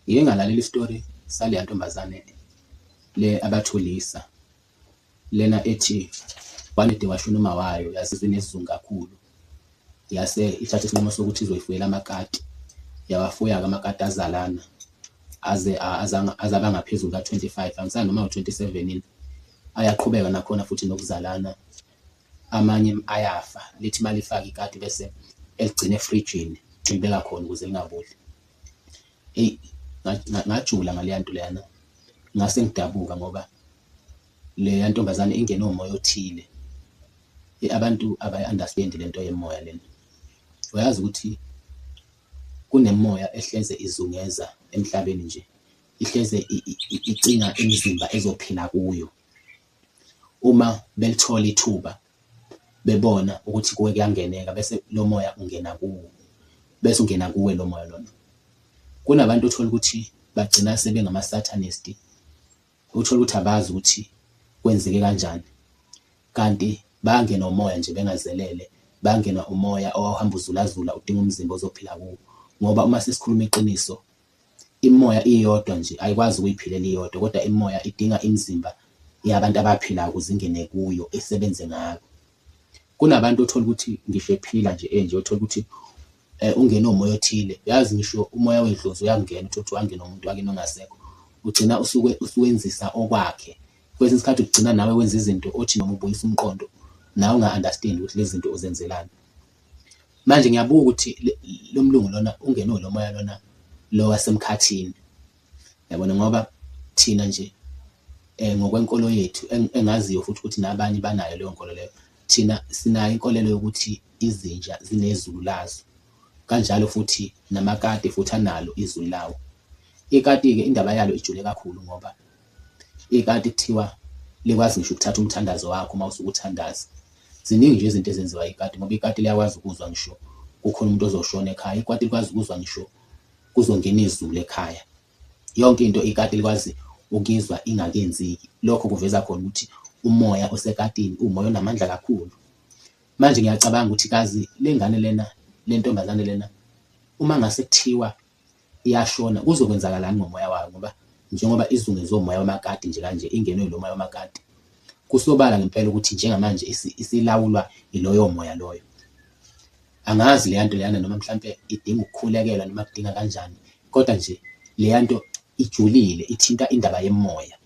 Ngike ngalalela isitori sale ntombazane le abathulisa lena ethi wanede washona uma wayo yazizwa inesizungu kakhulu, yase ithatha isinqumo sokuthi izoyifuyela amakati. Yawafuya-ke amakati azalana aze aba ngaphezulu ka-25, angisana noma u-27 ayaqhubeka nakhona futhi nokuzalana. Amanye ayafa, lithi malifaka ikati bese eligcina efrijini libeka khona ukuze lingaboli. Eyi, ngajula ngaleya nto leyana, ngase ngidabuka ngoba leya ntombazane ingene umoya othile. Abantu abayi-understand le nto yemoya lena. Uyazi ukuthi kunemoya ehleze izungeza emhlabeni nje, ihleze icinga imizimba ezophila kuyo. Uma belithola ithuba bebona ukuthi kuwe kuyangeneka bese lo moya ungena kuwo, bese ungena kuwe lo moya lona. Kunabantu othola ukuthi bagcina sebengama-Satanist, uthola ukuthi abazi ukuthi kwenzeke kanjani, kanti bangena umoya nje bengazelele, bangena umoya owawuhamba uzulazula udinga umzimba ozophila kuwo. Ngoba uma sesikhuluma iqiniso, imimoya iyodwa nje ayikwazi ukuyiphilela iyodwa, kodwa imimoya idinga imizimba yabantu abaphilayo ukuze ingene kuyo isebenze ngako. Kunabantu othola ukuthi ngisho ephila nje enje, othola ukuthi ungene umoya othile. Yazi ngisho umoya wedlozi uyangena, uthi wangena umuntu wakini ongasekho, ugcina uswenzisa okwakhe. Kwesinye isikhathi ugcina nawe wenza izinto othi noma ubuyisa umqondo nawe unga-understand ukuthi lezi zinto uzenzelani. Manje ngiyabuka ukuthi lo mlungu lona ungene lo moya lona lo wasemkhathini, yabona, ngoba thina nje ngokwenkolo yethu engaziyo futhi ukuthi nabanye banayo leyo nkolo leyo. Thina sinayo inkolelo yokuthi izinja zinezulu lazo, kanjalo futhi namakati futhi analo izulu lawo. Ikati-ke indaba yalo ijule kakhulu ngoba ikati kuthiwa likwazi ngisho ukuthatha umthandazo wakho uma usuke uthandaza. Ziningi nje izinto ezenziwa ikati ngoba ikati liyakwazi ukuzwa ngisho kukhona umuntu ozoshona ekhaya. Ikati likwazi ukuzwa ngisho kuzongena izulu ekhaya. Yonke into ikati likwazi ukizwa ingakenzeki. Lokho kuveza khona ukuthi umoya osekatini umoya onamandla kakhulu. Manje ngiyacabanga ukuthi kazi lengane lena, le ntombazane lena, uma ngase kuthiwa iyashona kuzokwenzakalani ngomoya wayo, ngoba njengoba izungezwe umoya wamakati nje kanje, ingenwe lo moya wamakati, kusobala ngempela ukuthi njengamanje isilawulwa iloyo moya loyo. Angazi leya nto leyana noma mhlampe idinga ukukhulekelwa noma kudinga kanjani, kodwa nje leya nto ijulile, ithinta indaba yemoya.